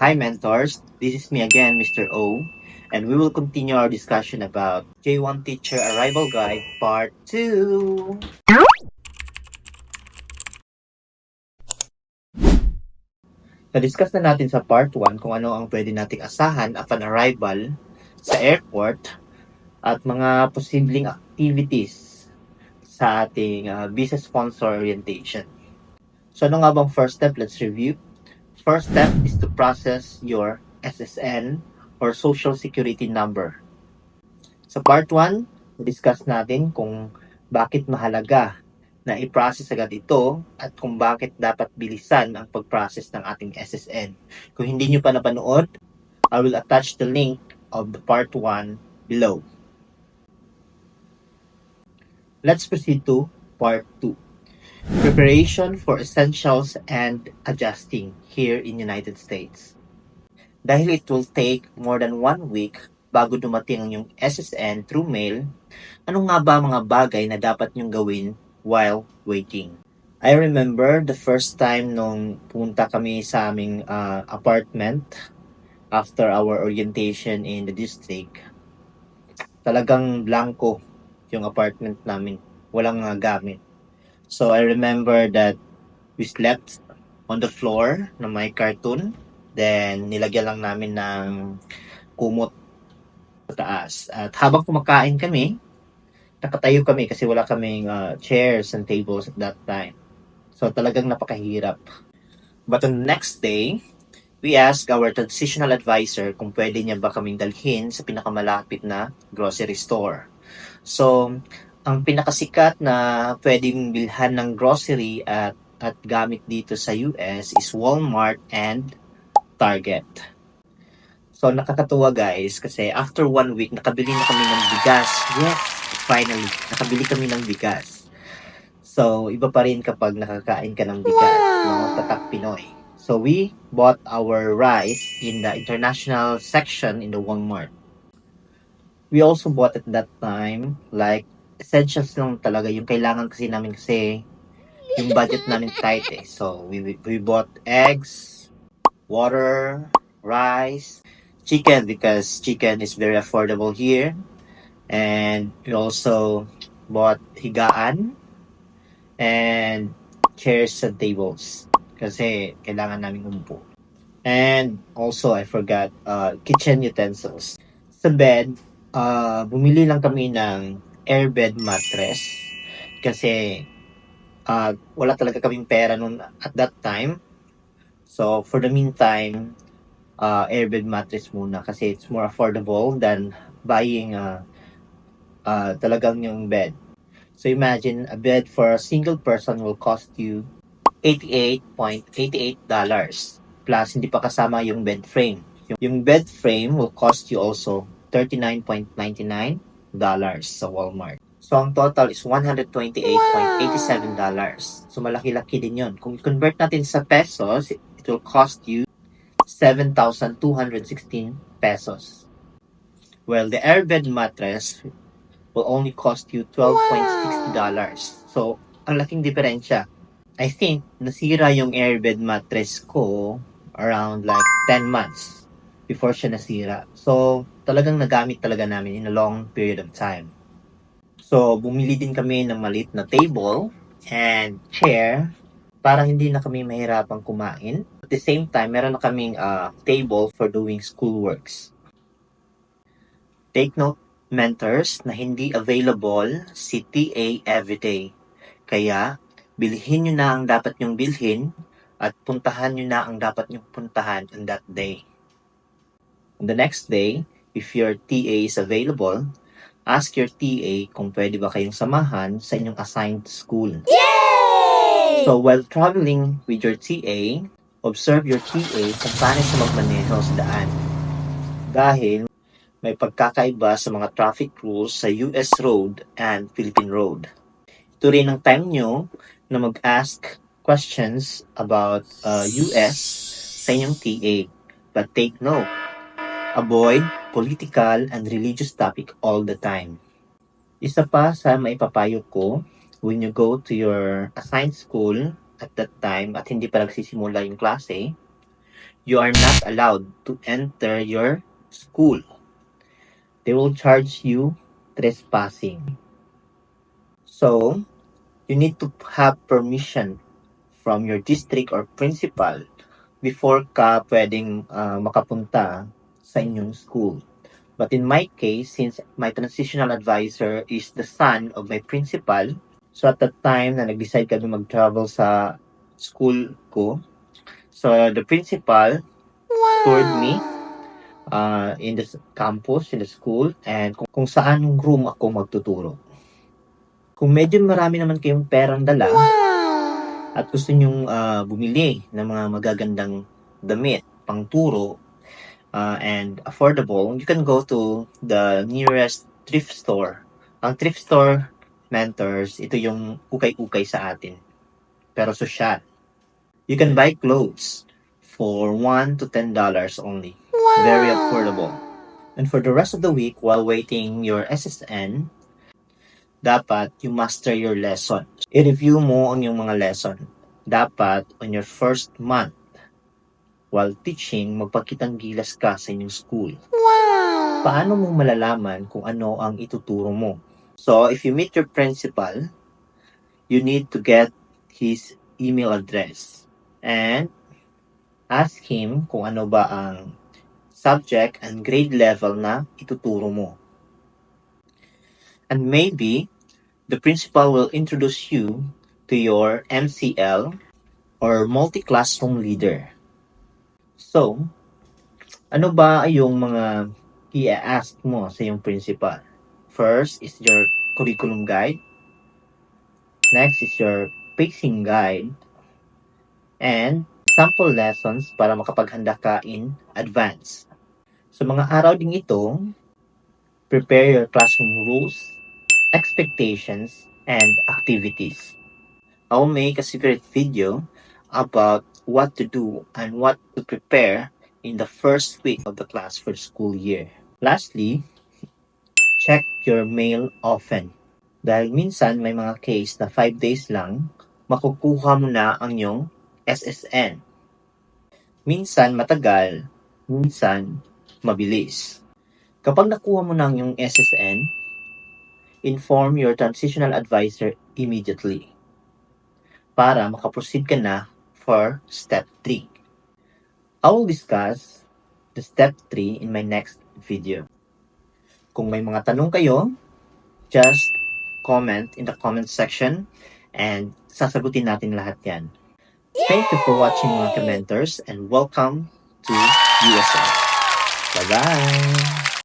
Hi, mentors. This is me again, Mr. O, and we will continue our discussion about J1 Teacher Arrival Guide Part 2. Na-discuss na natin sa Part 1 kung ano ang pwede nating asahan upon arrival sa airport at mga posibleng activities sa ating visa sponsor orientation. So ano nga bang first step? Let's review. First step is to process your SSN or Social Security Number. Sa part 1, discuss natin kung bakit mahalaga na i-process agad ito at kung bakit dapat bilisan ang pag-process ng ating SSN. Kung hindi nyo pa napanood, I will attach the link of the part 1 below. Let's proceed to part 2. Preparation for essentials and adjusting here in United States. Dahil it will take more than 1 week bago dumating ang yung SSN through mail, ano nga ba mga bagay na dapat nyong gawin while waiting? I remember the first time nung punta kami sa aming apartment after our orientation in the district. Talagang blanco yung apartment namin. Walang gamit. So I remember that we slept on the floor na may cartoon. Then nilagyan lang namin ng kumot sa taas. At habang kumakain kami, nakatayo kami kasi wala kaming chairs and tables at that time. So talagang napakahirap. But on the next day, we asked our transitional advisor kung pwede niya ba kaming dalhin sa pinakamalapit na grocery store. So, ang pinakasikat na pwedeng bilhan ng grocery at gamit dito sa US is Walmart and Target. So, nakakatuwa guys kasi after 1 week, nakabili na kami ng bigas. Yes, finally, nakabili kami ng bigas. So, iba pa rin kapag nakakain ka ng bigas, no? Tatak Pinoy. So, we bought our rice in the international section in the Walmart. We also bought at that time, like, essentials lang talaga. Yung kailangan kasi namin kasi yung budget namin tight eh. So, we bought eggs, water, rice, chicken because chicken is very affordable here. And we also bought higaan and chairs and tables kasi kailangan namin umupo. And also, I forgot, kitchen utensils. Sa bed, bumili lang kami ng airbed mattress kasi wala talaga kaming pera nun at that time. So, for the meantime, airbed mattress muna kasi it's more affordable than buying talagang yung bed. So imagine a bed for a single person will cost you $88.88 plus hindi pa kasama yung bed frame. Yung bed frame will cost you also $39.99 sa Walmart. So ang total is $128.87. So malaki-laki din yun. Kung convert natin sa pesos, it will cost you 7,216 pesos. Well, the airbed mattress will only cost you $12.60. So, ang laking diferensya. I think, nasira yung airbed mattress ko around like 10 months before siya nasira. So, talagang nagamit talaga namin in a long period of time. So, bumili din kami ng maliit na table and chair para hindi na kami mahirapang kumain. At the same time, meron na kaming table for doing schoolworks. Take note, mentors, na hindi available si TA everyday. Kaya, bilhin nyo na ang dapat nyong bilhin at puntahan nyo na ang dapat nyong puntahan on that day. On the next day, if your TA is available, ask your TA kung pwede ba kayong samahan sa inyong assigned school. Yay! So, while traveling with your TA, observe your TA kung paano siya magmaneho sa daan. Dahil may pagkakaiba sa mga traffic rules sa US road and Philippine road. Ito rin ang time nyo na mag-ask questions about US sa inyong TA. But take note, avoid political and religious topic all the time. Isa pa sa maipapayo ko, when you go to your assigned school at that time at hindi pa nagsisimula yung klase, you are not allowed to enter your school. They will charge you trespassing. So, you need to have permission from your district or principal before ka pwedeng makapunta sa inyong school. But in my case, since my transitional advisor is the son of my principal, so at the time na nag-decide kami mag-travel sa school ko, so the principal toured me in the campus, in the school, and kung saan room ako magtuturo. Kung medyo marami naman kayong perang dala, at gusto nyong bumili ng mga magagandang damit, pangturo, and affordable, you can go to the nearest thrift store. Ang thrift store, mentors, ito yung ukay-ukay sa atin, pero sosyal. You can buy clothes for $1 to $10 only. Very affordable. And for the rest of the week, while waiting your SSN, dapat you master your lesson. I-review mo ang iyong mga lesson. Dapat on your first month, while teaching, magpakitang gilas ka sa inyong school. Paano mo malalaman kung ano ang ituturo mo? So, if you meet your principal, you need to get his email address and ask him kung ano ba ang subject and grade level na ituturo mo. And maybe the principal will introduce you to your MCL or multi-classroom leader. So, ano ba yung mga i-ask mo sa iyong principal? First is your curriculum guide. Next is your pacing guide. And sample lessons para makapaghanda ka in advance. Sa mga araw ding ito, prepare your classroom rules, expectations, and activities. I will make a separate video about what to do and what to prepare in the first week of the class for the school year. Lastly, check your mail often. Dahil minsan may mga case na 5 days lang, makukuha mo na ang iyong SSN. Minsan matagal, minsan mabilis. Kapag nakuha mo na ang iyong SSN, inform your transitional advisor immediately para makaproceed ka na for step 3. I will discuss the step 3 in my next video. Kung may mga tanong kayo, just comment in the comment section and sasagutin natin lahat yan. Thank you for watching mga commenters and welcome to USA. Bye-bye!